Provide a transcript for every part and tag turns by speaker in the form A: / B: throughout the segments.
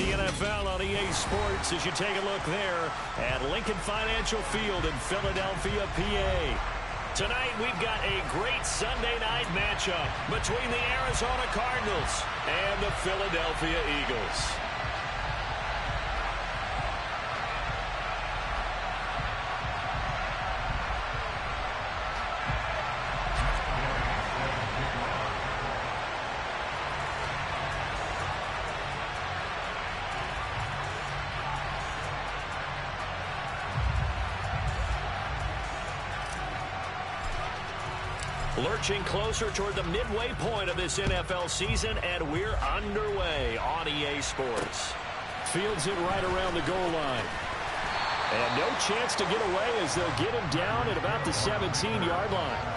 A: the NFL on EA Sports as you take a look there at Lincoln Financial Field in Philadelphia, PA. Tonight we've got a great Sunday night matchup between the Arizona Cardinals and the Philadelphia Eagles. Lurching closer toward the midway point of this NFL season, and we're underway on EA Sports.
B: Fields it right around the goal line. And no chance to get away as they'll get him down at about the 17-yard line.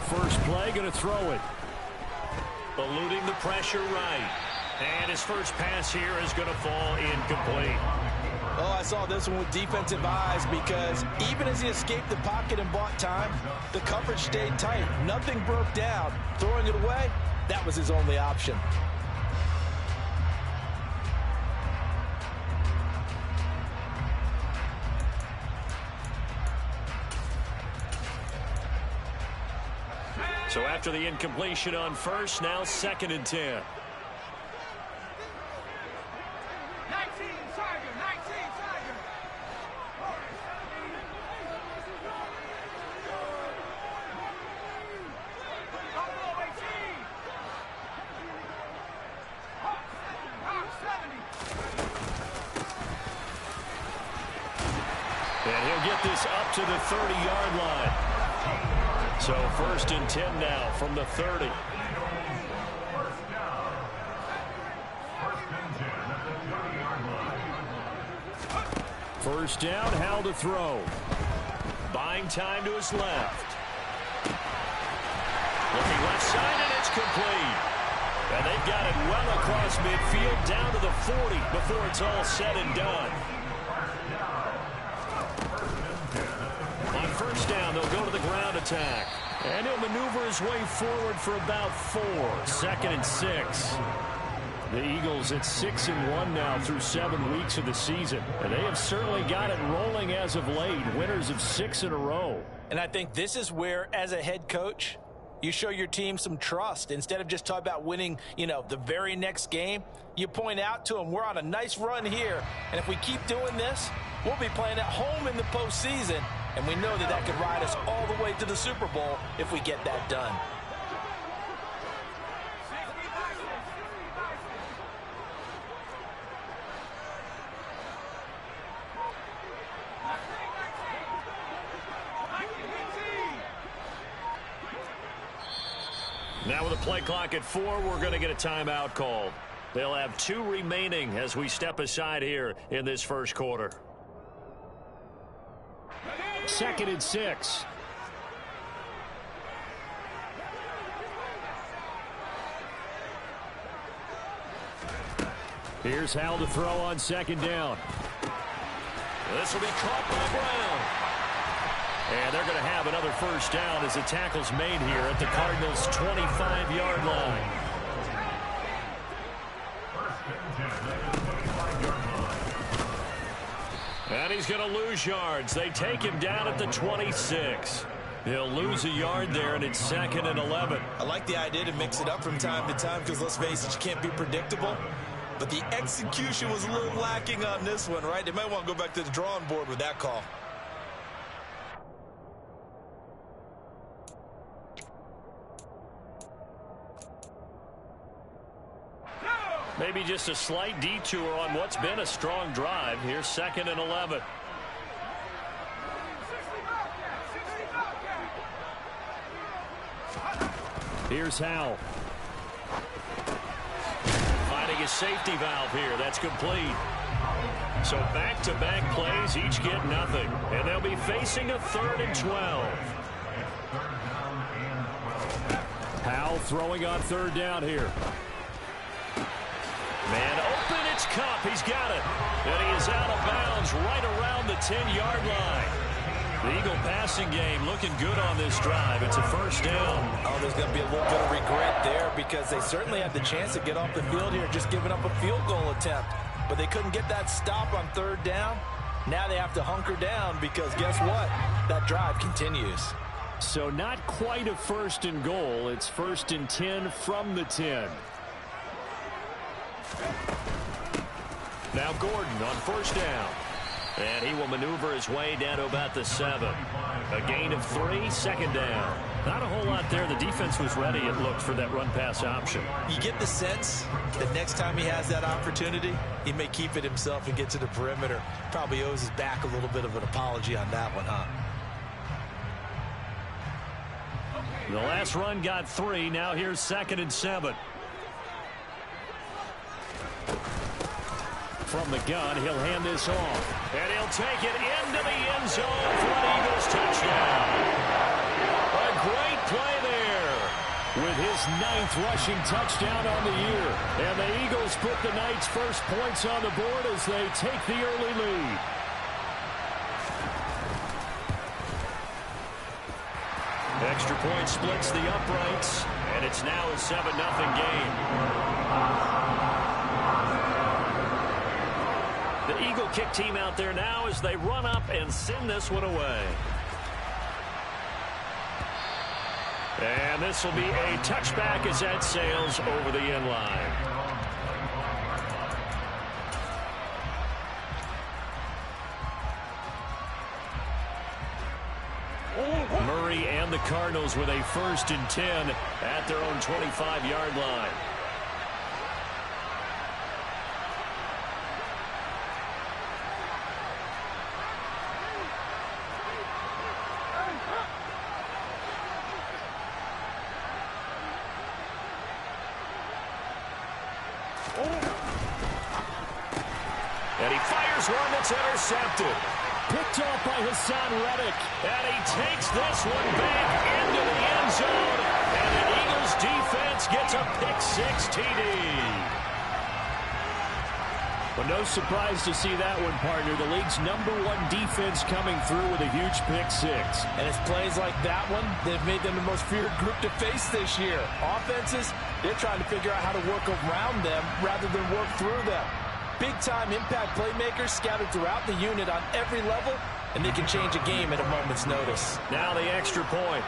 B: First play, going to throw it.
A: Eluding the pressure right. And his first pass here is going to fall incomplete.
C: Oh, I saw this one with defensive eyes because even as he escaped the pocket and bought time, the coverage stayed tight. Nothing broke down. Throwing it away, that was his only option.
A: So after the incompletion on first, now 2nd and 10.
D: 19, Tiger, 19, Tiger. Buffalo 18. Hawk 70.
A: And he'll get this up to the 30-yard line. So 1st and 10 now from the 30.
B: First down, Howell to throw.
A: Buying time to his left. Looking left side, and it's complete. And they've got it well across midfield down to the 40 before it's all said and done. On first down, they'll go to the ground attack. And he'll maneuver his way forward for about 4. 2nd and 6.
B: The Eagles at 6-1 now through 7 weeks of the season. And they have certainly got it rolling as of late. Winners of 6 in a row.
C: And I think this is where, as a head coach, you show your team some trust. Instead of just talking about winning, the very next game, you point out to them, we're on a nice run here. And if we keep doing this, we'll be playing at home in the postseason. And we know that could ride us all the way to the Super Bowl if we get that done.
A: Now with a play clock at 4, we're going to get a timeout called. They'll have 2 remaining as we step aside here in this first quarter.
B: 2nd and 6. Here's Howell to throw on 2nd down.
A: This will be caught by Brown. And they're going to have another first down as the tackle's made here at the Cardinals' 25-yard line. And he's going to lose yards. They take him down at the 26. He'll lose a yard there, and it's 2nd and 11.
C: I like the idea to mix it up from time to time because, let's face it, you can't be predictable. But the execution was a little lacking on this one, right? They might want to go back to the drawing board with that call.
A: Maybe just a slight detour on what's been a strong drive. Here's 2nd and 11.
B: Here's Howell.
A: Finding a safety valve here. That's complete. So back-to-back plays, each get nothing. And they'll be facing a 3rd and 12.
B: Howell throwing on 3rd down here.
A: Man open, it's Cup. He's got it. And he is out of bounds right around the 10-yard line. The Eagle passing game looking good on this drive. It's a 1st down.
C: Oh, there's going to be a little bit of regret there because they certainly had the chance to get off the field here, just giving up a field goal attempt. But they couldn't get that stop on 3rd down. Now they have to hunker down because guess what? That drive continues.
B: So not quite a 1st and goal. It's 1st and 10 from the 10.
A: Now Gordon on 1st down. And he will maneuver his way down to about the 7. A gain of 3, 2nd down.
B: Not a whole lot there. The defense was ready, it looked, for that run-pass option.
C: You get the sense that next time he has that opportunity, he may keep it himself and get to the perimeter. Probably owes his back a little bit of an apology on that one, huh?
B: The last run got 3. Now here's 2nd and 7. From the gun, he'll hand this off.
A: And he'll take it into the end zone for an Eagles touchdown. A great play there.
B: With his 9th rushing touchdown on the year. And the Eagles put the Knights' first points on the board as they take the early lead.
A: Extra point splits the uprights. And it's now a 7-0 game. The Eagle kick team out there now as they run up and send this one away. And this will be a touchback as that sails over the end line. Murray and the Cardinals with a 1st and 10 at their own 25-yard line. And he fires one that's intercepted.
B: Picked off by Hassan Reddick.
A: And he takes this one back into the end zone. And the Eagles defense gets a pick-6 TD.
B: But no surprise to see that one, partner. The league's #1 defense coming through with a huge pick-6.
C: And it's plays like that one that have made them the most feared group to face this year. Offenses, they're trying to figure out how to work around them rather than work through them. Big-time impact playmakers scattered throughout the unit on every level, and they can change a game at a moment's notice.
A: Now the extra point.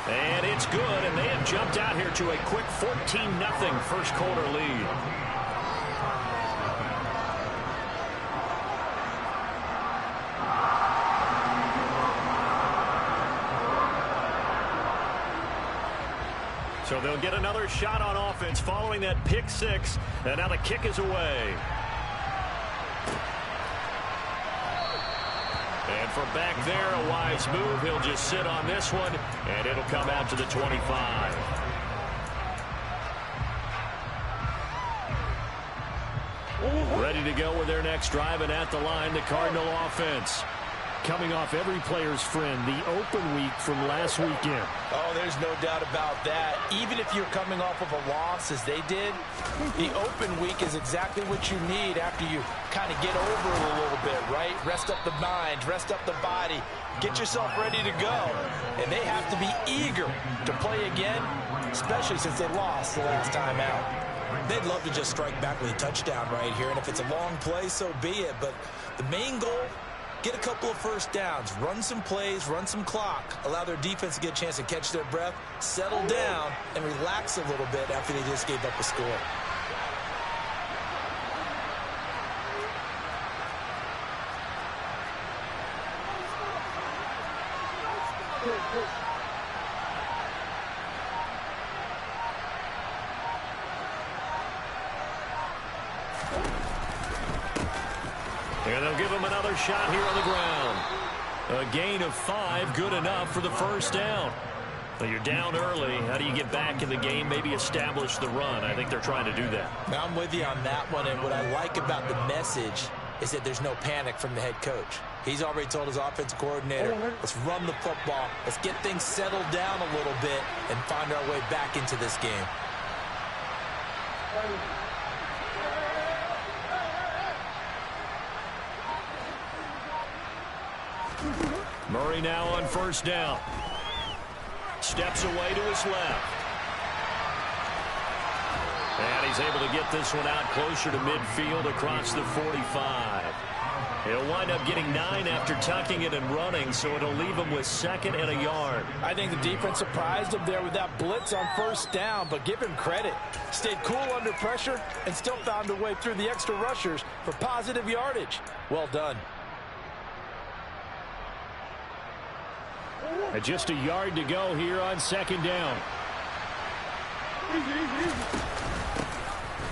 A: And it's good, and they have jumped out here to a quick 14-0 first quarter lead. So they'll get another shot on offense following that pick-6, and now the kick is away. And from back there, a wise move. He'll just sit on this one, and it'll come out to the 25. Ready to go with their next drive, and at the line, the Cardinal offense. Coming off every player's friend, the open week from last weekend.
C: Oh, there's no doubt about that. Even if you're coming off of a loss, as they did, the open week is exactly what you need after you kind of get over it a little bit, right? Rest up the mind, rest up the body, get yourself ready to go. And they have to be eager to play again, especially since they lost the last time out. They'd love to just strike back with a touchdown right here, and if it's a long play, so be it. But the main goal, get a couple of first downs, run some plays, run some clock, allow their defense to get a chance to catch their breath, settle down, and relax a little bit after they just gave up a score.
A: And they'll give him another shot here on the ground. A gain of 5, good enough for the first down. Well, you're down early. How do you get back in the game, maybe establish the run? I think they're trying to do that.
C: Now, I'm with you on that one, and what I like about the message is that there's no panic from the head coach. He's already told his offensive coordinator, let's run the football, let's get things settled down a little bit and find our way back into this game.
A: Murray now on first down. Steps away to his left. And he's able to get this one out closer to midfield across the 45. He'll wind up getting 9 after tucking it and running, so it'll leave him with 2nd and a yard.
C: I think the defense surprised him there with that blitz on first down, but give him credit. Stayed cool under pressure and still found a way through the extra rushers for positive yardage. Well done.
B: And just a yard to go here on 2nd down.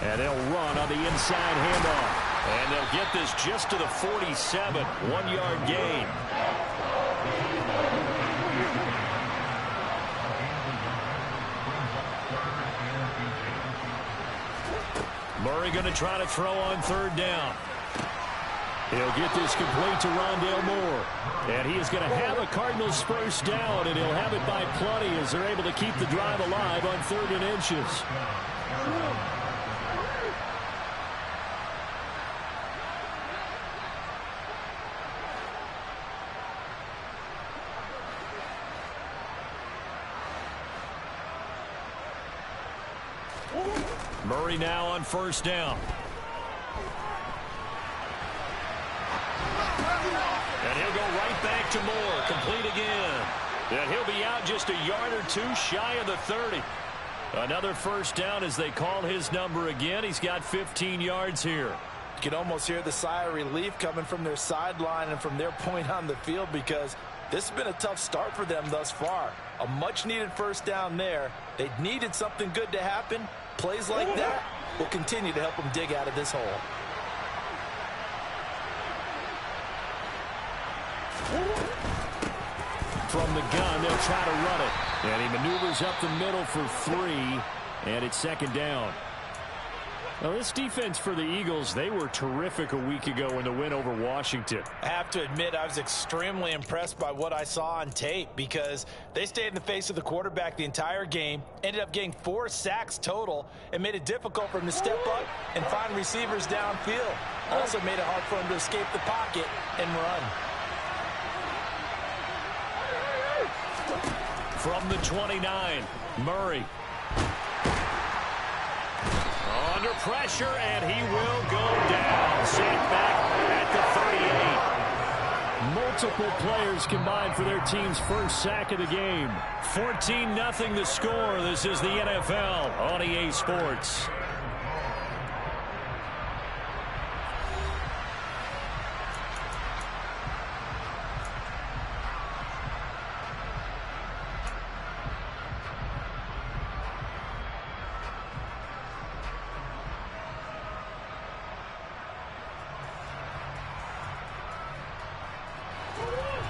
B: And they'll run on the inside handoff.
A: And they'll get this just to the 47. 1-yard gain. Murray going to try to throw on 3rd down.
B: He'll get this complete to Rondale Moore. And he is going to have a Cardinals first down, and he'll have it by plenty as they're able to keep the drive alive on 3rd and inches.
A: Murray now on first down. And he'll go right back to Moore. Complete again. And he'll be out just a yard or 2 shy of the 30. Another first down as they call his number again. He's got 15 yards here.
C: You can almost hear the sigh of relief coming from their sideline and from their point on the field, because this has been a tough start for them thus far. A much-needed first down there. They needed something good to happen. Plays like that will continue to help them dig out of this hole.
B: From the gun, they'll try to run it. And he maneuvers up the middle for 3, and it's 2nd down. Now, this defense for the Eagles, they were terrific a week ago in the win over Washington.
C: I have to admit, I was extremely impressed by what I saw on tape, because they stayed in the face of the quarterback the entire game, ended up getting 4 sacks total, and made it difficult for him to step up and find receivers downfield. Also made it hard for him to escape the pocket and run.
A: From the 29, Murray. Under pressure, and he will go down. Sacked back at
B: the 38. Multiple players combined for their team's first sack of the game.
A: 14-0 the score. This is the NFL on EA Sports.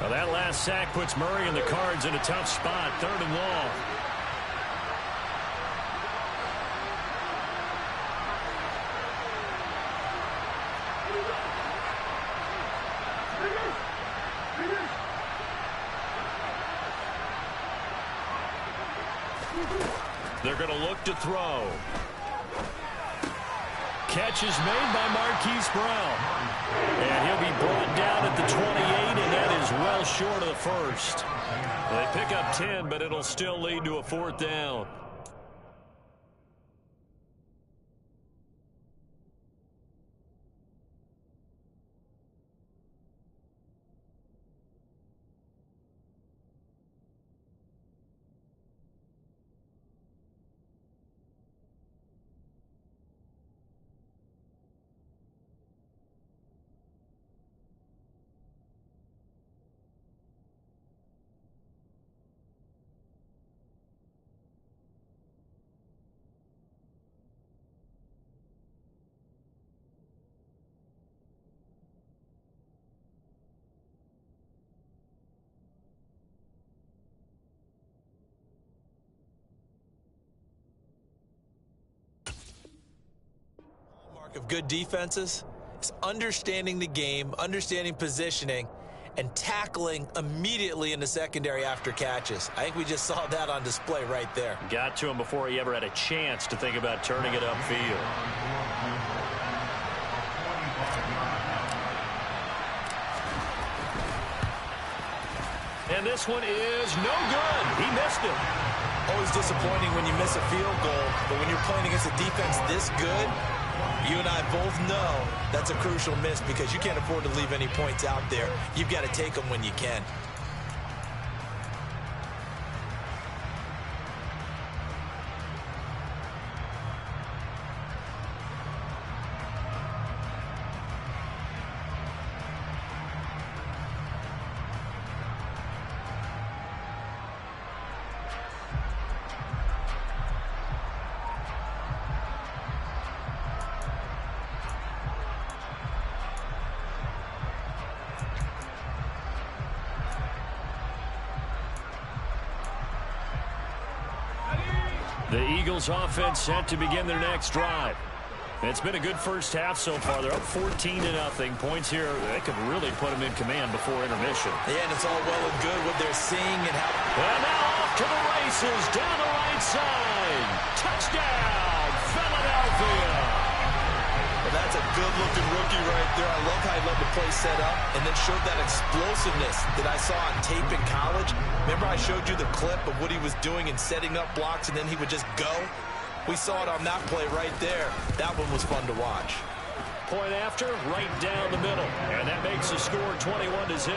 A: Well, that last sack puts Murray and the Cards in a tough spot. 3rd and long. They're going to look to throw. Catch is made by Marquise Brown. And he'll be brought down at the 28, and that is well short of the first. They pick up 10, but it'll still lead to a 4th down.
C: Of good defenses is understanding the game, understanding positioning, and tackling immediately in the secondary after catches. I think we just saw that on display right there.
B: Got to him before he ever had a chance to think about turning it upfield. And this one is no good. He missed it.
C: Always disappointing when you miss a field goal, but when you're playing against a defense this good, you and I both know that's a crucial miss because you can't afford to leave any points out there. You've got to take them when you can.
B: The Eagles offense set to begin their next drive. It's been a good first half so far. They're up 14-0. Points here, they could really put them in command before intermission.
C: Yeah, and it's all well and good what they're seeing and how.
B: And now off to the races down the right side. Touchdown, Philadelphia.
C: Well, that's a good-looking rookie right there. I love how he let the play set up and then showed that explosiveness that I saw on tape in college. Remember I showed you the clip of what he was doing and setting up blocks, and then he would just go? We saw it on that play right there. That one was fun to watch.
B: Point after, right down the middle. And that makes the score 21-0.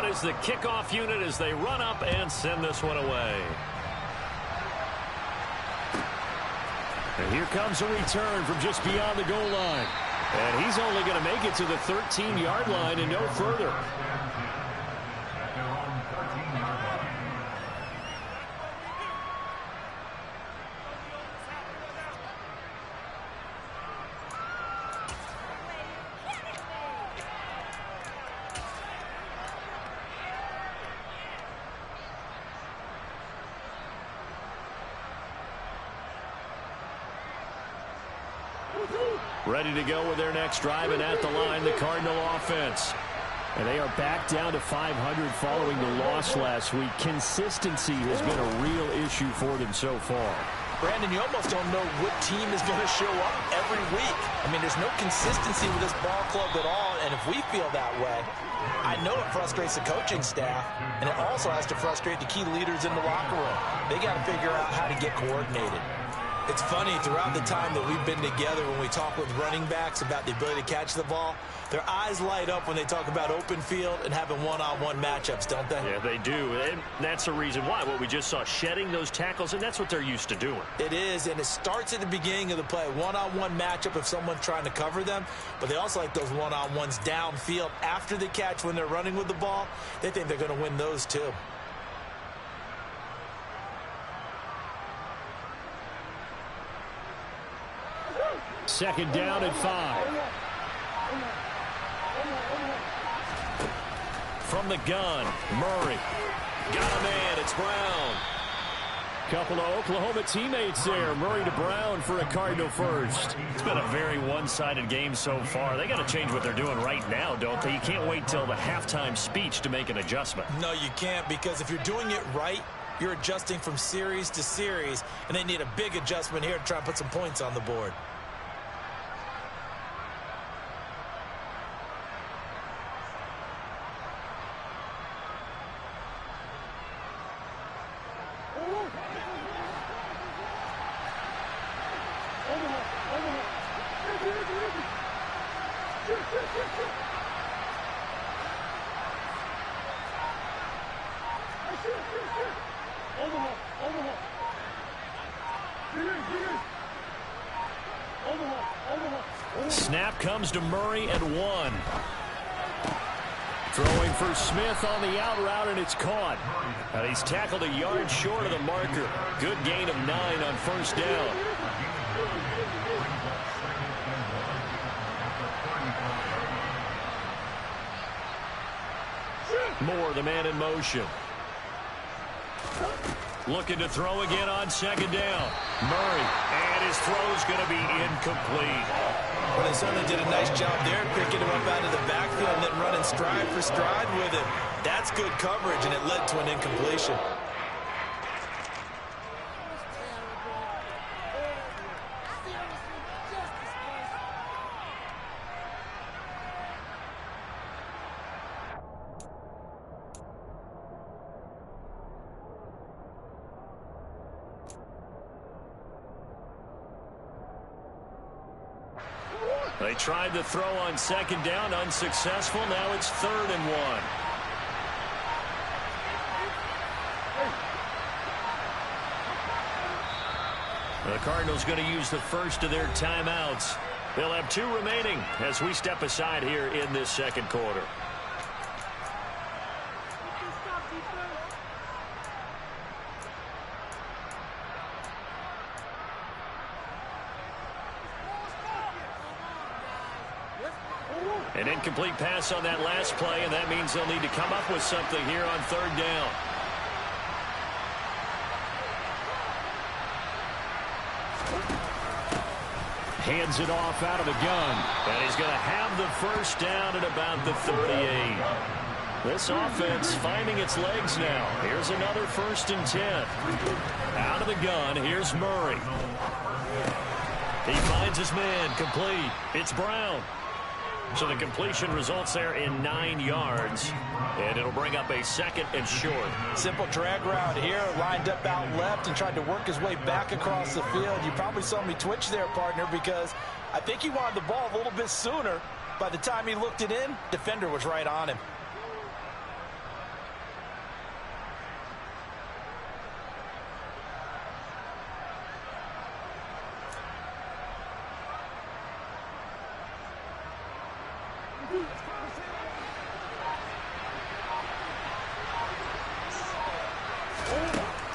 B: Is the kickoff unit as they run up and send this one away. And here comes a return from just beyond the goal line. And he's only going to make it to the 13-yard line and no further. Ready to go with their next drive, and at the line, the Cardinal offense. And they are back down to 500 following the loss last week. Consistency has been a real issue for them so far.
C: Brandon, you almost don't know what team is going to show up every week. I mean, there's no consistency with this ball club at all, and if we feel that way, I know it frustrates the coaching staff, and it also has to frustrate the key leaders in the locker room. They got to figure out how to get coordinated. It's funny, throughout the time that we've been together, when we talk with running backs about the ability to catch the ball, their eyes light up when they talk about open field and having one-on-one matchups, don't they?
B: Yeah, they do. And that's the reason why. What we just saw, shedding those tackles, and that's what they're used to doing.
C: It is, and it starts at the beginning of the play. One-on-one matchup if someone's trying to cover them, but they also like those one-on-ones downfield after the catch when they're running with the ball. They think they're going to win those too.
B: Second down and 5. From the gun, Murray. Got a man, it's Brown. Couple of Oklahoma teammates there. Murray to Brown for a Cardinal first. It's been a very one-sided game so far. They got to change what they're doing right now, don't they? You can't wait till the halftime speech to make an adjustment.
C: No, you can't, because if you're doing it right, you're adjusting from series to series, and they need a big adjustment here to try and put some points on the board.
B: Snap comes to Murray at 1. Throwing for Smith on the out route, and it's caught. And he's tackled a yard short of the marker. Good gain of 9 on first down. Moore, the man in motion. Looking to throw again on second down. Murray, and his throw's going to be incomplete.
C: Well, they certainly did a nice job there, picking him up out of the backfield and then running stride for stride with him. That's good coverage, and it led to an incompletion.
B: They tried to throw on second down, unsuccessful. Now it's 3rd and 1. The Cardinals going to use the first of their timeouts. They'll have 2 remaining as we step aside here in this second quarter. An incomplete pass on that last play, and that means they'll need to come up with something here on 3rd down. Hands it off out of the gun, and he's going to have the first down at about the 38. This offense finding its legs now. Here's another 1st and 10. Out of the gun, here's Murray. He finds his man, complete. It's Brown. So the completion results there in 9 yards, and it'll bring up a 2nd and short.
C: Simple drag route here, lined up out left and tried to work his way back across the field. You probably saw me twitch there, partner, because I think he wanted the ball a little bit sooner. By the time he looked it in, defender was right on him.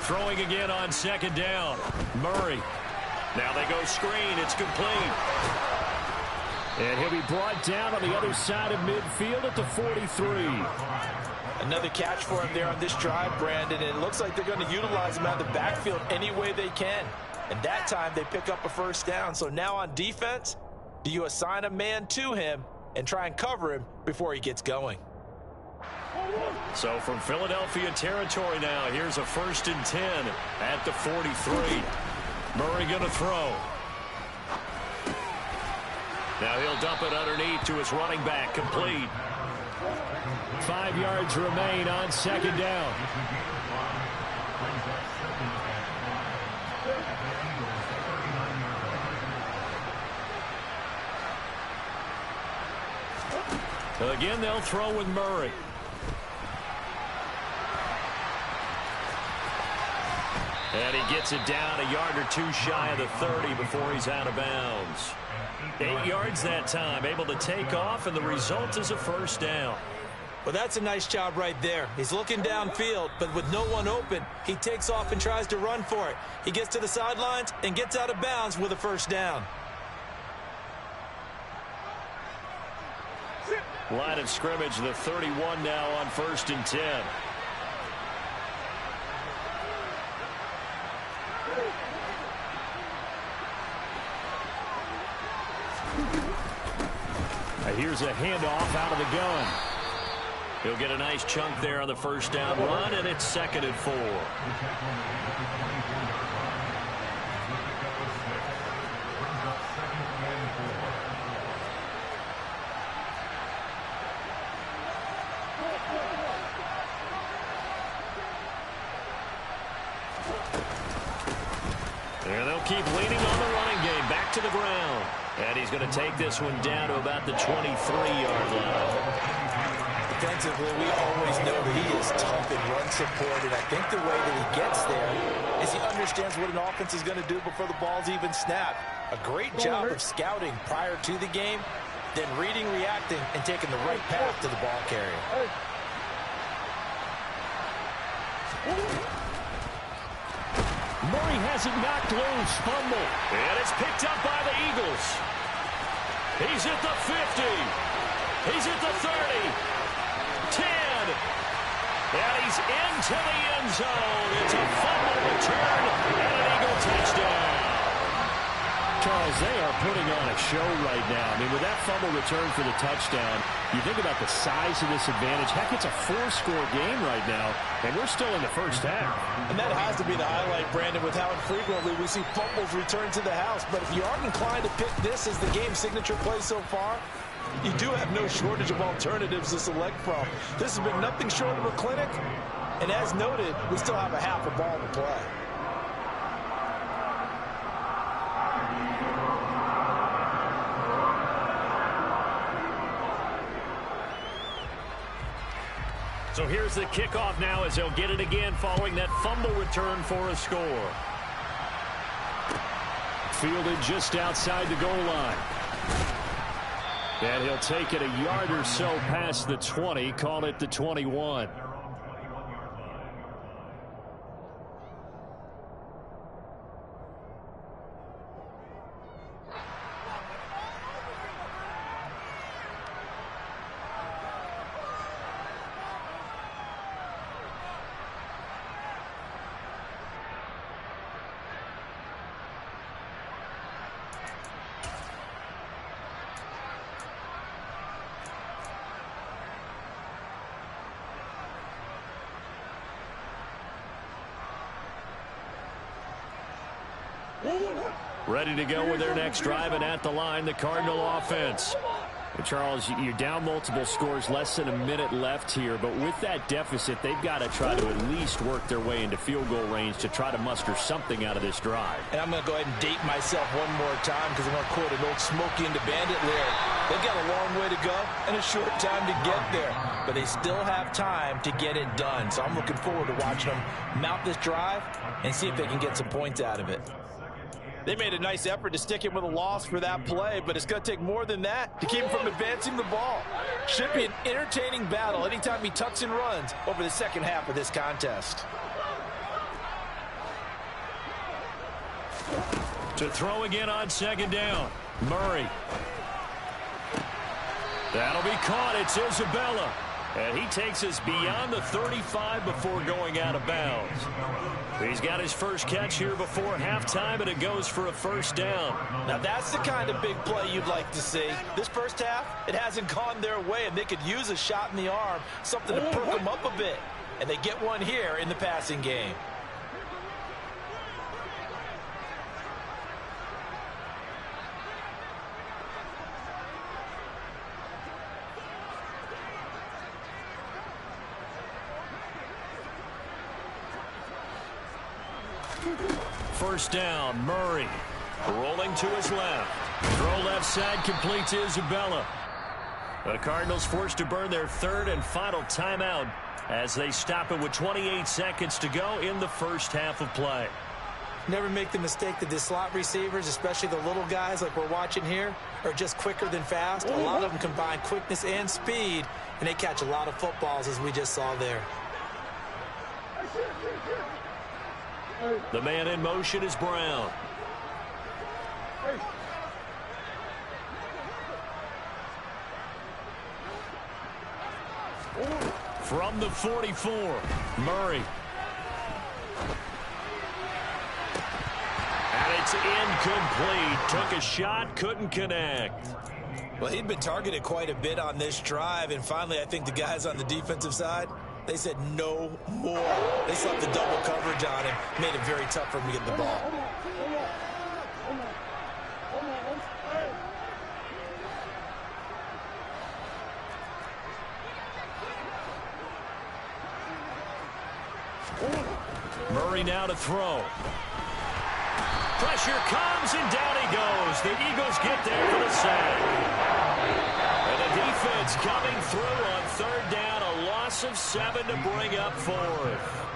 B: Throwing again on second down. Murray. Now they go screen. It's complete. And he'll be brought down on the other side of midfield at the 43.
C: Another catch for him there on this drive, Brandon. And it looks like they're going to utilize him out of the backfield any way they can. And that time they pick up a first down. So now on defense, do you assign a man to him and try and cover him before he gets going?
B: So from Philadelphia territory now, here's a 1st and 10 at the 43. Murray going to throw. Now he'll dump it underneath to his running back, complete. 5 yards remain on second down. Again, they'll throw with Murray. And he gets it down a yard or 2 shy of the 30 before he's out of bounds. 8 yards that time, able to take off, and the result is a first down.
C: Well, that's a nice job right there. He's looking downfield, but with no one open, he takes off and tries to run for it. He gets to the sidelines and gets out of bounds with a first down.
B: Line of scrimmage, the 31 now on 1st and 10. Here's a handoff out of the gun. He'll get a nice chunk there on the first down run, and it's 2nd and 4. And they'll keep leaning on the running game. Back to the ground. And he's going to take this one down to about the 23-yard line.
C: Defensively, we always know he is tough in run support, and I think the way that he gets there is he understands what an offense is going to do before the ball's even snapped. A great job of scouting prior to the game, then reading, reacting, and taking the right path to the ball carrier.
B: Murray has it knocked loose. Fumble. And it's picked up by the Eagles. He's at the 50. He's at the 30. 10.
A: into the end zone. It's a fumble return and an Eagle touchdown.
B: Charles, they are putting on a show right now. I mean, with that fumble return for the touchdown, you think about the size of this advantage. Heck, it's a 4-score game right now, and we're still in the first half.
C: And that has to be the highlight, Brandon, with how infrequently we see fumbles return to the house. But if you are inclined to pick this as the game's signature play so far, you do have no shortage of alternatives to select from. This has been nothing short of a clinic. And as noted, we still have a half a ball to play.
A: So here's the kickoff now as they'll get it again following that fumble return for a score.
B: Fielded just outside the goal line. And he'll take it a yard or so past the 20, call it the 21. Ready to go with their next drive, and at the line, the Cardinal offense. And Charles, you're down multiple scores, less than a minute left here, but with that deficit, they've got to try to at least work their way into field goal range to try to muster something out of this drive.
C: And I'm going to go ahead and date myself one more time because I'm going to quote an old Smokey and the Bandit lyric. They've got a long way to go and a short time to get there, but they still have time to get it done. So I'm looking forward to watching them mount this drive and see if they can get some points out of it. They made a nice effort to stick him with a loss for that play, but it's going to take more than that to keep him from advancing the ball. Should be an entertaining battle anytime he tucks and runs over the second half of this contest.
A: To throw again on second down. Murray. That'll be caught. It's Isabella. And he takes us beyond the 35 before going out of bounds. He's got his first catch here before halftime, and it goes for a first down.
C: Now that's the kind of big play you'd like to see. This first half, it hasn't gone their way, and they could use a shot in the arm, something to perk them up a bit. And they get one here in the passing game.
A: First down, Murray. Rolling to his left. Throw left side complete to Isabella. The Cardinals forced to burn their third and final timeout as they stop it with 28 seconds to go in the first half of play.
C: Never make the mistake that the slot receivers, especially the little guys like we're watching here, are just quicker than fast. A lot of them combine quickness and speed, and they catch a lot of footballs as we just saw there.
A: The man in motion is Brown. From the 44, Murray. And it's incomplete. Took a shot, couldn't connect.
C: Well, he'd been targeted quite a bit on this drive, and finally I think the guys on the defensive side, they said no more. They slapped the double coverage on him, made it very tough for him to get the ball.
A: Murray now to throw. Pressure comes, and down he goes. The Eagles get there for the sack. And the defense coming through on third down, a loss of 7 to bring up fourth.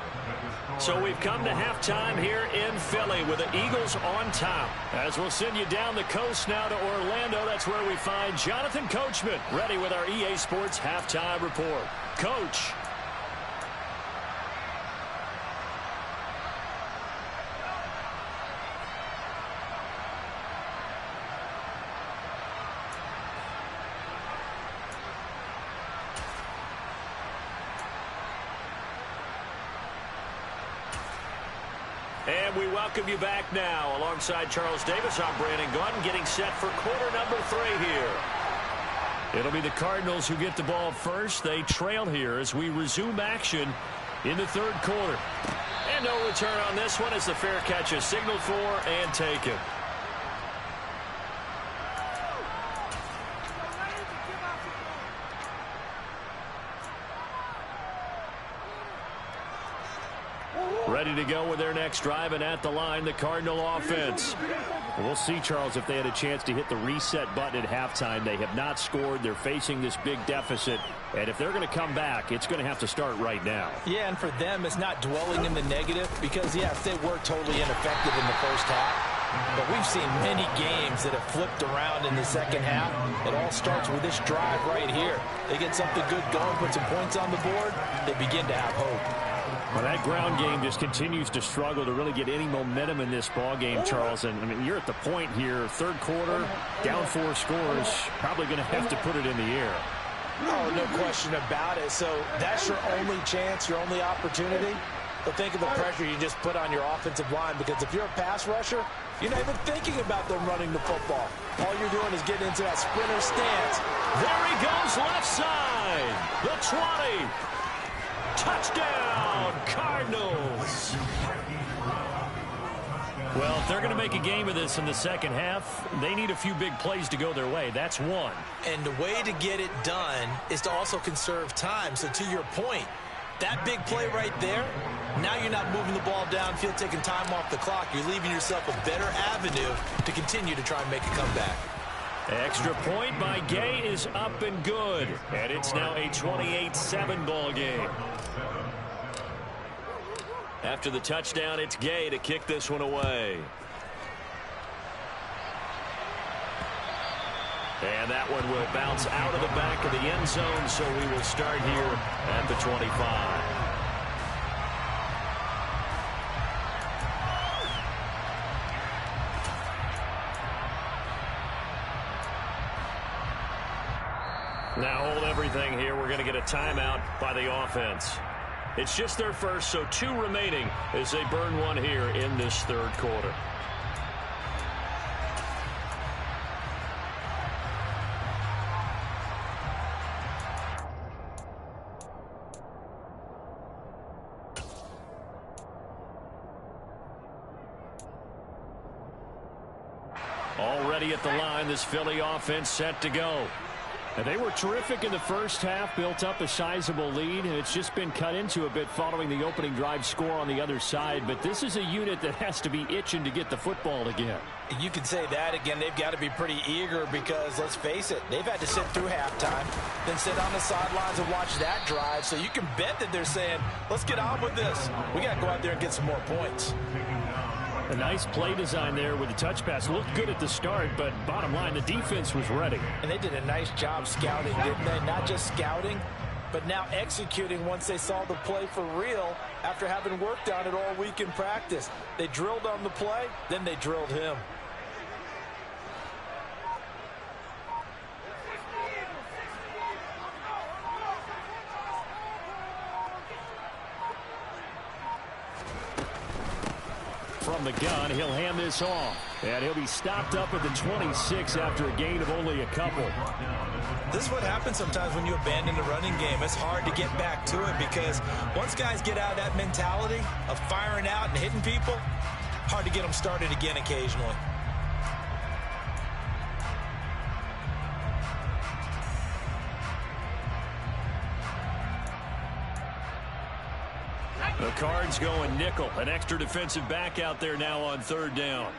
A: So we've come to halftime here in Philly with the Eagles on top. As we'll send you down the coast now to Orlando, that's where we find Jonathan Coachman ready with our EA Sports halftime report. Coach. And we welcome you back now. Alongside Charles Davis, I'm Brandon Gaudin, getting set for quarter number 3 here. It'll be the Cardinals who get the ball first. They trail here as we resume action in the third quarter. And no return on this one as the fair catch is signaled for and taken. Ready to go with their next drive, and at the line, the Cardinal offense.
B: We'll see, Charles, if they had a chance to hit the reset button at halftime. They have not scored. They're facing this big deficit. And if they're going to come back, it's going to have to start right now.
C: Yeah, and for them, it's not dwelling in the negative because, yes, they were totally ineffective in the first half. But we've seen many games that have flipped around in the second half. It all starts with this drive right here. They get something good going, put some points on the board, they begin to have hope.
B: Well, that ground game just continues to struggle to really get any momentum in this ball game, Charles. And, I mean, you're at the point here, third quarter, down 4 scores, probably going to have to put it in the air.
C: Oh, no question about it. So that's your only chance, your only opportunity. But think of the pressure you just put on your offensive line, because if you're a pass rusher, you're not even thinking about them running the football. All you're doing is getting into that sprinter stance.
A: There he goes, left side. The 20. Touchdown, Cardinals.
B: Well, if they're going to make a game of this in the second half, they need a few big plays to go their way. That's one.
C: And the way to get it done is to also conserve time. So to your point, that big play right there, now you're not moving the ball downfield, taking time off the clock. You're leaving yourself a better avenue to continue to try and make a comeback.
A: Extra point by Gay is up and good. And it's now a 28-7 ball game. After the touchdown, it's Gay to kick this one away. And that one will bounce out of the back of the end zone, so we will start here at the 25. Now hold everything here. We're going to get a timeout by the offense. It's just their first, so 2 remaining as they burn one here in this third quarter. Already at the line, this Philly offense set to go. And they were terrific in the first half, built up a sizable lead, and it's just been cut into a bit following the opening drive score on the other side. But this is a unit that has to be itching to get the football again.
C: You can say that again. They've got to be pretty eager because, let's face it, they've had to sit through halftime, then sit on the sidelines and watch that drive. So you can bet that they're saying, let's get on with this. We got to go out there and get some more points.
B: A nice play design there with the touch pass. Looked good at the start, but bottom line, the defense was ready.
C: And they did a nice job scouting, didn't they? Not just scouting, but now executing once they saw the play for real after having worked on it all week in practice. They drilled on the play, then they drilled him.
B: From the gun, he'll hand this off. And he'll be stopped up at the 26 after a gain of only a couple.
C: This is what happens sometimes when you abandon the running game. It's hard to get back to it because once guys get out of that mentality of firing out and hitting people, hard to get them started again occasionally.
A: The Cards going nickel. An extra defensive back out there now on third down.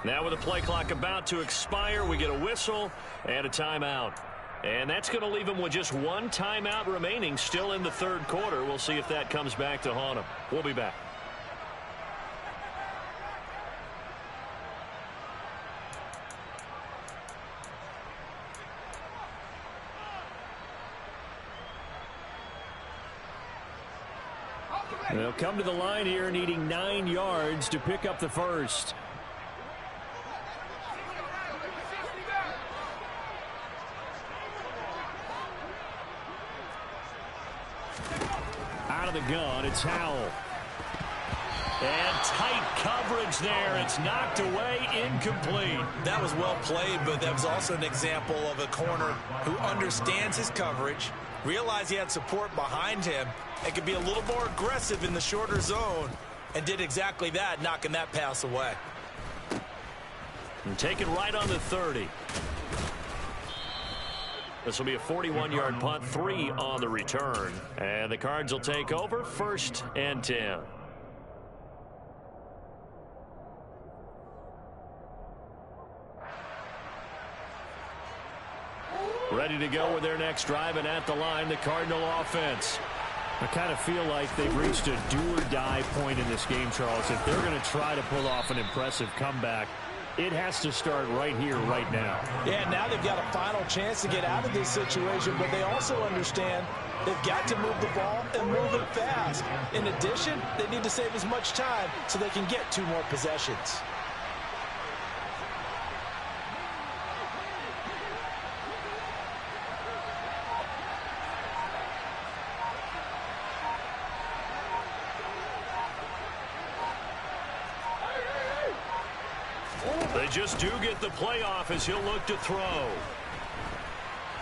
A: Now with the play clock about to expire, we get a whistle and a timeout. And that's going to leave them with just one timeout remaining still in the third quarter. We'll see if that comes back to haunt them. We'll be back. They'll come to the line here needing 9 yards to pick up the first.
B: of the gun. It's Howell. And tight coverage there. It's knocked away, incomplete.
C: That was well played, but that was also an example of a corner who understands his coverage, realized he had support behind him, and could be a little more aggressive in the shorter zone, and did exactly that, knocking that pass away.
B: And taken right on the 30. This will be a 41-yard punt, 3 on the return. And the Cards will take over, 1st and 10. Ready to go with their next drive, and at the line, the Cardinal offense. I kind of feel like they've reached a do-or-die point in this game, Charles. If they're going to try to pull off an impressive comeback, it has to start right here, right now.
C: Yeah, now they've got a final chance to get out of this situation, but they also understand they've got to move the ball and move it fast. In addition, they need to save as much time so they can get 2 more possessions.
B: They just do get the playoff as he'll look to throw.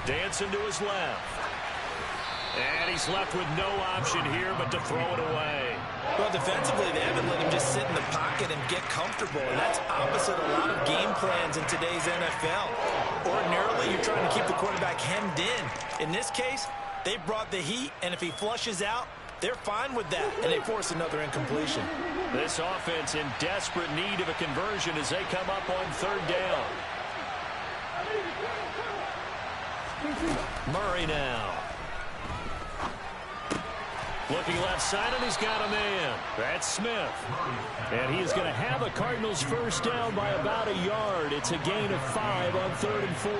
B: Dancing to his left. And he's left with no option here but to throw it away.
C: Well, defensively, they haven't let him just sit in the pocket and get comfortable, and that's opposite a lot of game plans in today's NFL. Ordinarily, you're trying to keep the quarterback hemmed in. In this case, they brought the heat, and if he flushes out, they're fine with that, and they force another incompletion.
B: This offense in desperate need of a conversion as they come up on 3rd down. Murray now. Looking left side, and he's got a man. That's Smith. And he is going to have a Cardinals 1st down by about a yard. It's a gain of 5 on 3rd and 4.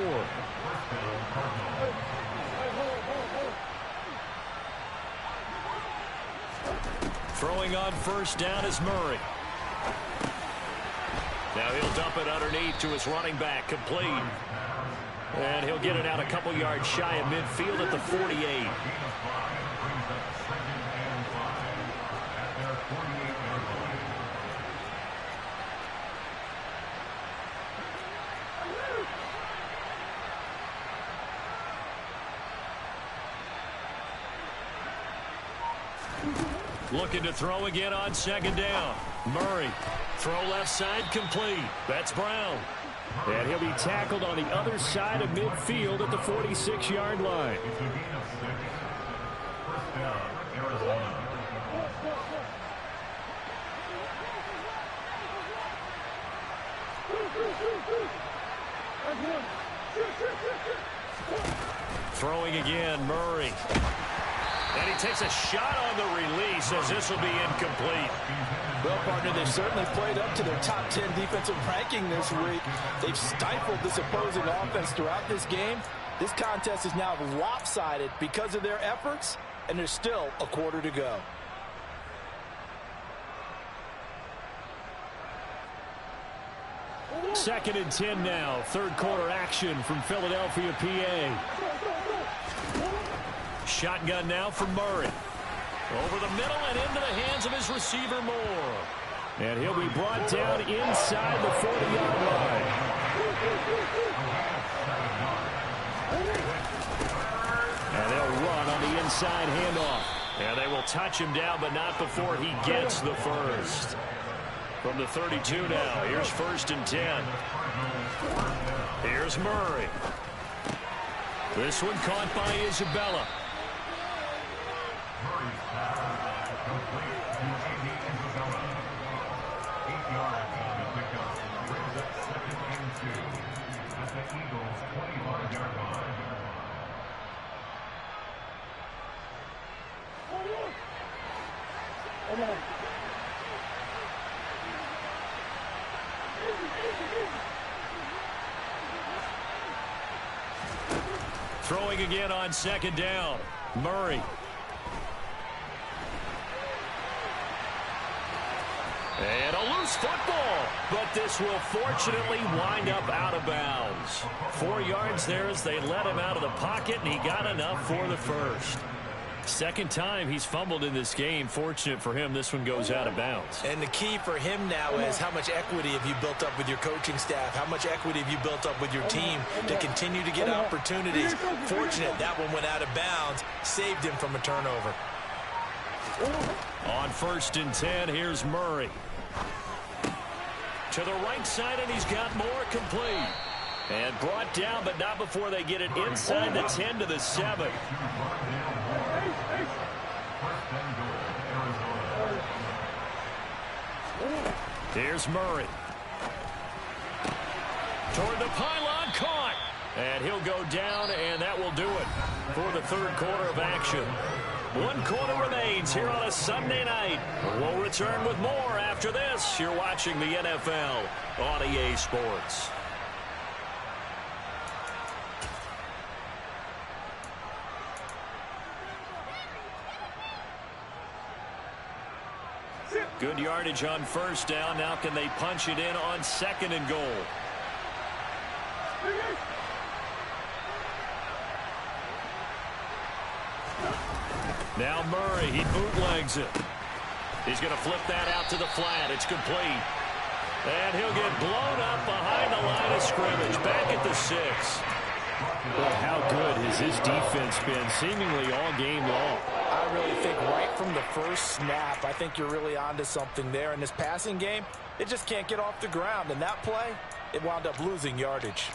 B: Throwing on 1st down is Murray. Now he'll dump it underneath to his running back, complete. And he'll get it out a couple yards shy of midfield at the 48. Looking to throw again on 2nd down. Murray. Throw left side, complete. That's Brown. And he'll be tackled on the other side of midfield at the 46-yard line. Throwing again, Murray. And he takes a shot on the release as this will be incomplete.
C: Well, partner, they've certainly played up to their top 10 defensive ranking this week. They've stifled this opposing offense throughout this game. This contest is now lopsided because of their efforts, and there's still a quarter to go.
B: Second and 10 now. 3rd quarter action from Philadelphia, PA. Shotgun now for Murray. Over the middle and into the hands of his receiver, Moore. And he'll be brought down inside the 40-yard line. And they'll run on the inside handoff. And they will touch him down, but not before he gets the first. From the 32 now, here's 1st and 10. Here's Murray. This one caught by Isabella. Throwing again on 2nd down. Murray. And a loose football, but this will fortunately wind up out of bounds. 4 yards there as they let him out of the pocket, and he got enough for the first. Second time he's fumbled in this game. Fortunate for him, this one goes out of bounds.
C: And the key for him now is how much equity have you built up with your coaching staff? How much equity have you built up with your team to continue to get opportunities? Fortunate that one went out of bounds, saved him from a turnover.
B: On 1st and 10, here's Murray. To the right side, and he's got more complete. And brought down, but not before they get it inside the 10 to the 7. Here's Murray. Toward the pylon, caught. And he'll go down, and that will do it for the third quarter of action. 1 quarter remains here on a Sunday night. We'll return with more after this. You're watching the NFL on EA Sports. Good yardage on 1st down. Now can they punch it in on 2nd and goal? Now Murray, he bootlegs it. He's going to flip that out to the flat. It's complete. And he'll get blown up behind the line of scrimmage. Back at the 6. Well, how good has his defense been seemingly all game long?
C: I really think right from the first snap, I think you're really onto something there. In this passing game, it just can't get off the ground. And that play, it wound up losing yardage.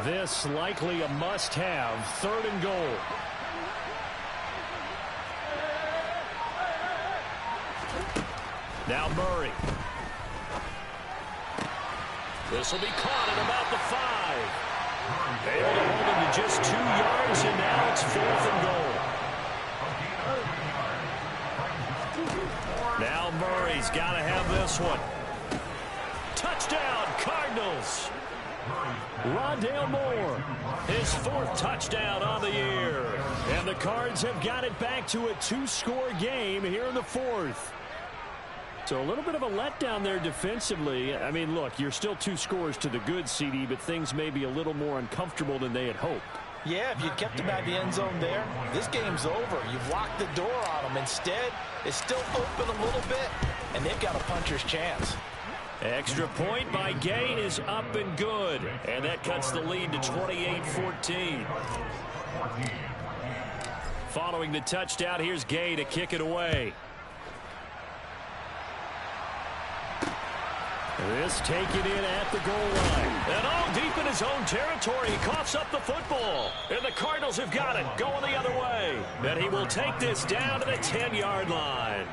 B: This likely a must-have. 3rd and goal. Now Murray. This will be caught at about the 5. Able to hold him to just 2 yards, and now it's 4th and goal. Now Murray's got to have this one. Touchdown, Cardinals. Rondale Moore, his 4th touchdown on the year. And the Cards have got it back to a 2-score game here in the 4th. So a little bit of a letdown there defensively. I mean, look, you're still 2 scores to the good, CD, but things may be a little more uncomfortable than they had hoped.
C: Yeah, if you kept him at the end zone there, this game's over. You've locked the door on him. Instead, it's still open a little bit, and they've got a puncher's chance.
B: Extra point by Gay is up and good. And that cuts the lead to 28-14. Following the touchdown, here's Gay to kick it away. This taken in at the goal line. And all deep in his own territory. He coughs up the football. And the Cardinals have got it going the other way. And he will take this down to the 10-yard line.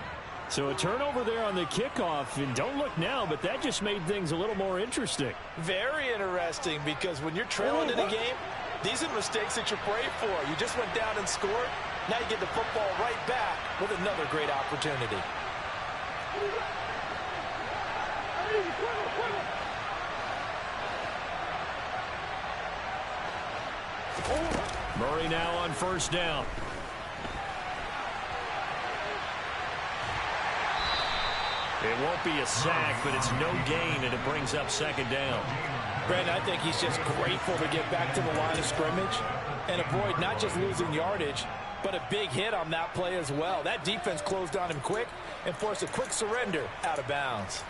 B: So a turnover there on the kickoff, and don't look now, but that just made things a little more interesting.
C: Very interesting, because when you're trailing in a game, these are mistakes that you pray for. You just went down and scored. Now you get the football right back with another great opportunity.
B: Murray now on 1st down. It won't be a sack, but it's no gain, and it brings up 2nd down.
C: Brandon, I think he's just grateful to get back to the line of scrimmage and avoid not just losing yardage, but a big hit on that play as well. That defense closed on him quick and forced a quick surrender out of bounds.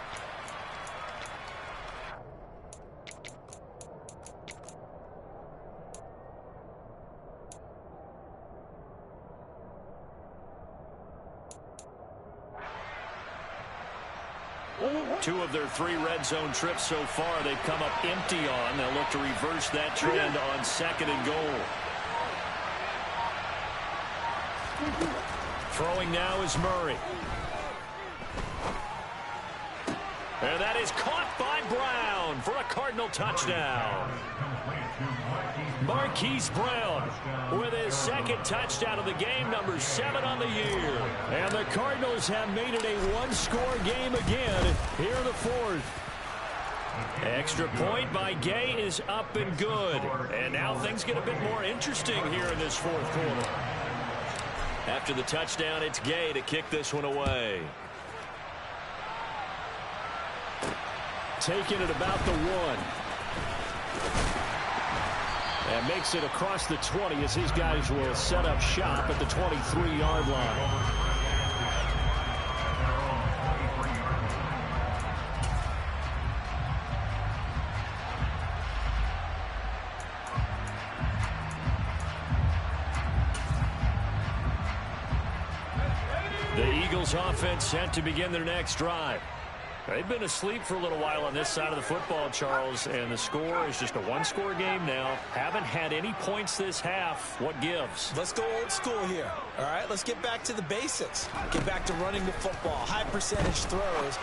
B: Two of their 3 red zone trips so far they've come up empty on. They'll look to reverse that trend on 2nd and goal. Throwing now is Murray. And that is caught by Brown for a Cardinal touchdown. Marquise Brown with his 2nd touchdown of the game, number 7 on the year. And the Cardinals have made it a 1-score game again here in the 4th. Extra point by Gay is up and good. And now things get a bit more interesting here in this 4th quarter. After the touchdown, it's Gay to kick this one away. taken at about the 1. And makes it across the 20 as his guys will set up shop at the 23-yard line. The Eagles offense set to begin their next drive. They've been asleep for a little while on this side of the football, Charles, and the score is just a one-score game now. Haven't had any points this half. What gives?
C: Let's go old school here. All right, let's get back to the basics. Get back to running the football, high percentage throws.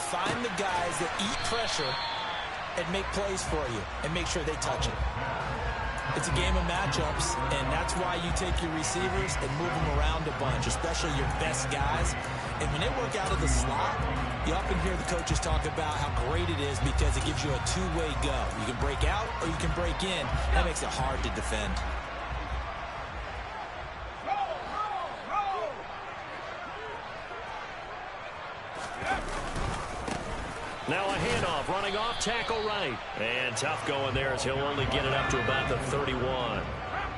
C: Find the guys that eat pressure and make plays for you and make sure they touch it. It's a game of matchups, and that's why you take your receivers and move them around a bunch, especially your best guys. And when they work out of the slot, you often hear the coaches talk about how great it is because it gives you a two-way go. You can break out or you can break in. That makes it hard to defend.
B: Now a handoff, running off, tackle right. And tough going there as he'll only get it up to about the 31.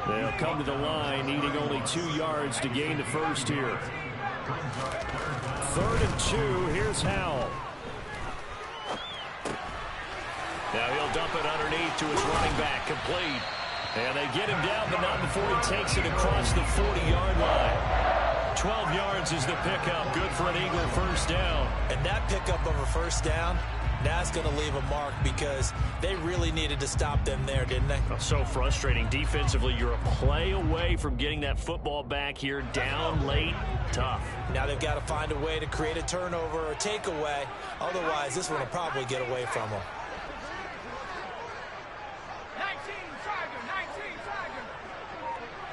B: They'll come to the line, needing only 2 yards to gain the first here. 3rd and 2, here's Howell. Now he'll dump it underneath to his running back, complete. And they get him down, but not before he takes it across the 40-yard line. 12 yards is the pickup. Good for an Eagle first down.
C: And that pickup of a first down, that's going to leave a mark because they really needed to stop them there, didn't they?
B: So frustrating. Defensively, you're a play away from getting that football back here. Down late, tough.
C: Now they've got to find a way to create a turnover or takeaway. Otherwise, this one will probably get away from them.
D: 19 Tiger, 19 Tiger.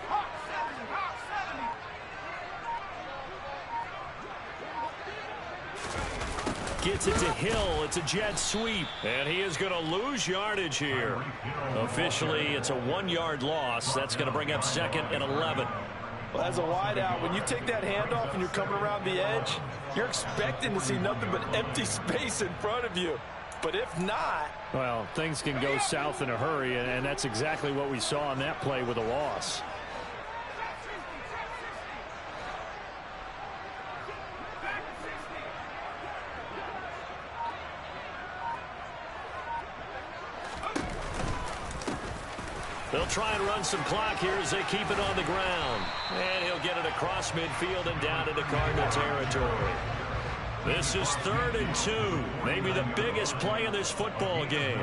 D: Hawk 70, Hawk 70.
B: Gets it to Hill. It's a jet sweep. And he is going to lose yardage here. Officially, it's a 1-yard loss. That's going to bring up 2nd and 11.
C: Well, as a wideout, when you take that handoff and you're coming around the edge, you're expecting to see nothing but empty space in front of you. But if not...
B: Well, things can go south in a hurry, and that's exactly what we saw on that play with a loss. They'll try and run some clock here as they keep it on the ground. And he'll get it across midfield and down into Cardinal territory. This is 3rd and 2. Maybe the biggest play in this football game.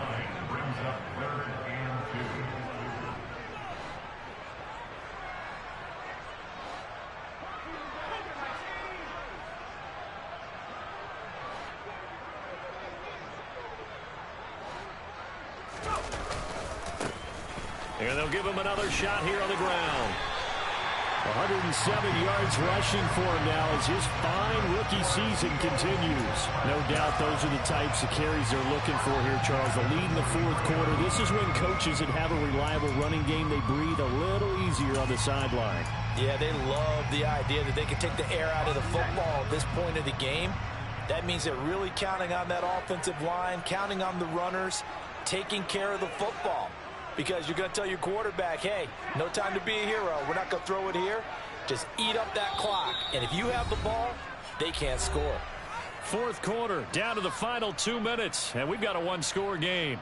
B: And they'll give him another shot here on the ground. 107 yards rushing for him now as his fine rookie season continues. No doubt those are the types of carries they're looking for here, Charles. The lead in the 4th quarter. This is when coaches that have a reliable running game, they breathe a little easier on the sideline.
C: Yeah, they love the idea that they can take the air out of the football at this point of the game. That means they're really counting on that offensive line, counting on the runners, taking care of the football. Because you're going to tell your quarterback, hey, no time to be a hero. We're not going to throw it here. Just eat up that clock. And if you have the ball, they can't score.
B: 4th quarter, down to the final 2 minutes, and we've got a 1-score game.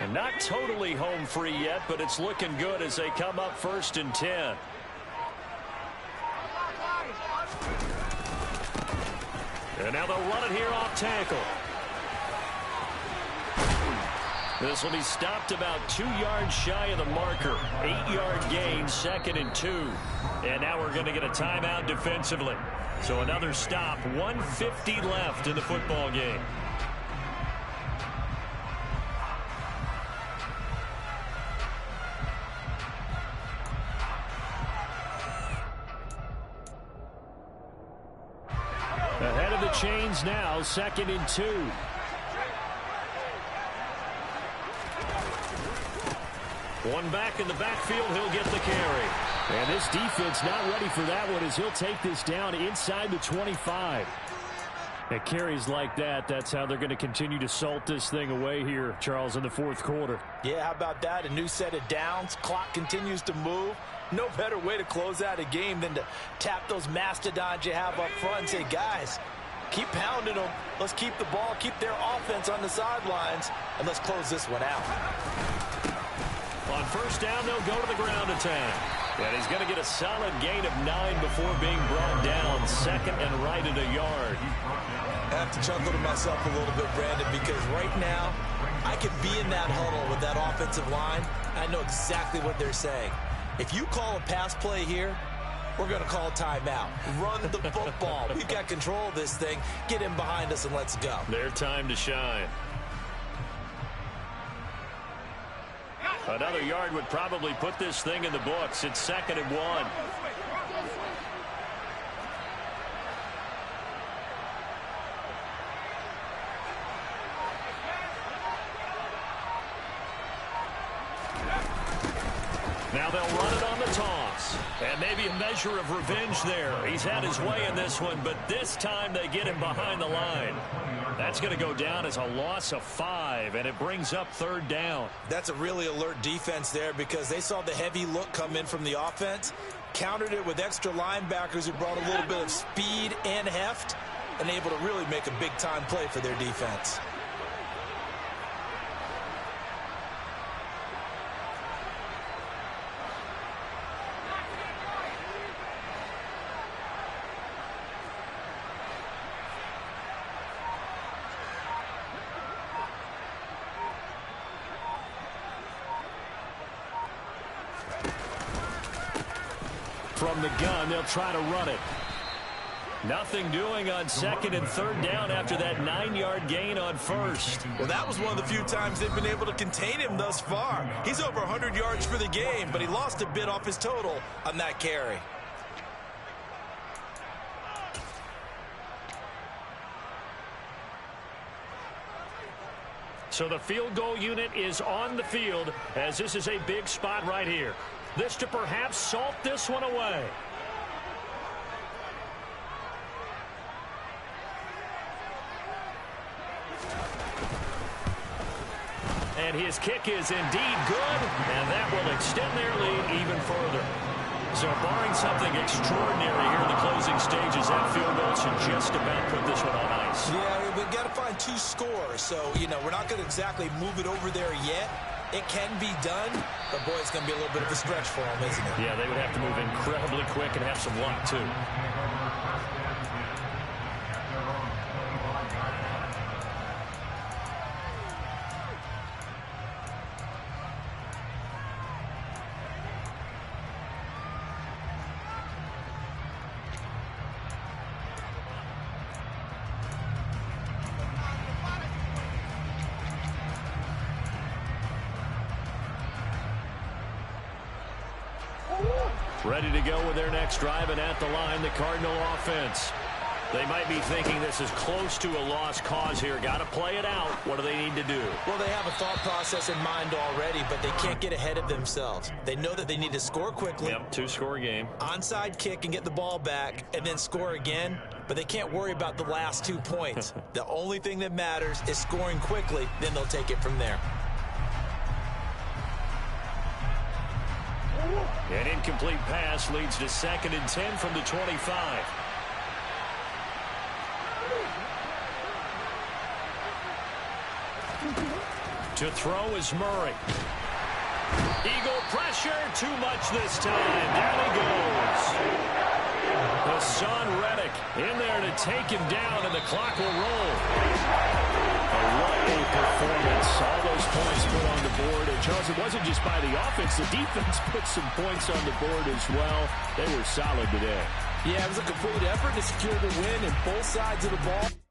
B: And not totally home free yet, but it's looking good as they come up 1st and 10. And now they'll run it here off tackle. This will be stopped about 2 yards shy of the marker. 8-yard gain, 2nd and 2. And now we're going to get a timeout defensively. So another stop, 1:50 left in the football game. Ahead of the chains now, 2nd and 2. One back in the backfield, he'll get the carry. And this defense not ready for that one as he'll take this down inside the 25. At carries like that, that's how they're going to continue to salt this thing away here, Charles, in the 4th quarter.
C: Yeah, how about that? A new set of downs. Clock continues to move. No better way to close out a game than to tap those mastodons you have up front and say, guys, keep pounding them. Let's keep the ball, keep their offense on the sidelines, and let's close this one out.
B: On 1st down, they'll go to the ground attack. And he's going to get a solid gain of 9 before being brought down. 2nd and right at a yard.
C: I have to chuckle to myself a little bit, Brandon, because right now I could be in that huddle with that offensive line. I know exactly what they're saying. If you call a pass play here, we're going to call timeout. Run the football. We've got control of this thing. Get in behind us and let's go.
B: Their time to shine. Another yard would probably put this thing in the books. It's 2nd and 1. Now they'll run it on the toss. And maybe a measure of revenge there. He's had his way in this one, but this time they get him behind the line. That's going to go down as a loss of 5, and it brings up 3rd down.
C: That's a really alert defense there because they saw the heavy look come in from the offense, countered it with extra linebackers who brought a little bit of speed and heft, and able to really make a big-time play for their defense.
B: From the gun, they'll try to run it. Nothing doing on 2nd and 3rd down after that 9-yard gain on 1st.
C: Well, that was one of the few times they've been able to contain him thus far. He's over 100 yards for the game, but he lost a bit off his total on that carry.
B: So the field goal unit is on the field as this is a big spot right here. This to perhaps salt this one away. And his kick is indeed good, and that will extend their lead even further. So barring something extraordinary here in the closing stages, that field goal should just about put this one on ice.
C: Yeah, we've got to find 2 scores. So, we're not going to exactly move it over there yet. It can be done, but boy, it's going to be a little bit of a stretch for them, isn't it?
B: Yeah, they would have to move incredibly quick and have some luck, too. Ready to go with their next drive, and at the line, the Cardinal offense. They might be thinking this is close to a lost cause here. Got to play it out. What do they need to do?
C: Well, they have a thought process in mind already, but they can't get ahead of themselves. They know that they need to score quickly.
B: Yep, 2-score game.
C: Onside kick and get the ball back, and then score again. But they can't worry about the last 2 points. The only thing that matters is scoring quickly. Then they'll take it from there.
B: An incomplete pass leads to 2nd and 10 from the 25. To throw is Murray. Eagle pressure, too much this time. Down he goes. Hassan Reddick in there to take him down, and the clock will roll. What a performance. All those points put on the board. And, Charles, it wasn't just by the offense. The defense put some points on the board as well. They were solid today.
C: Yeah, it was a complete effort to secure the win in both sides of the ball.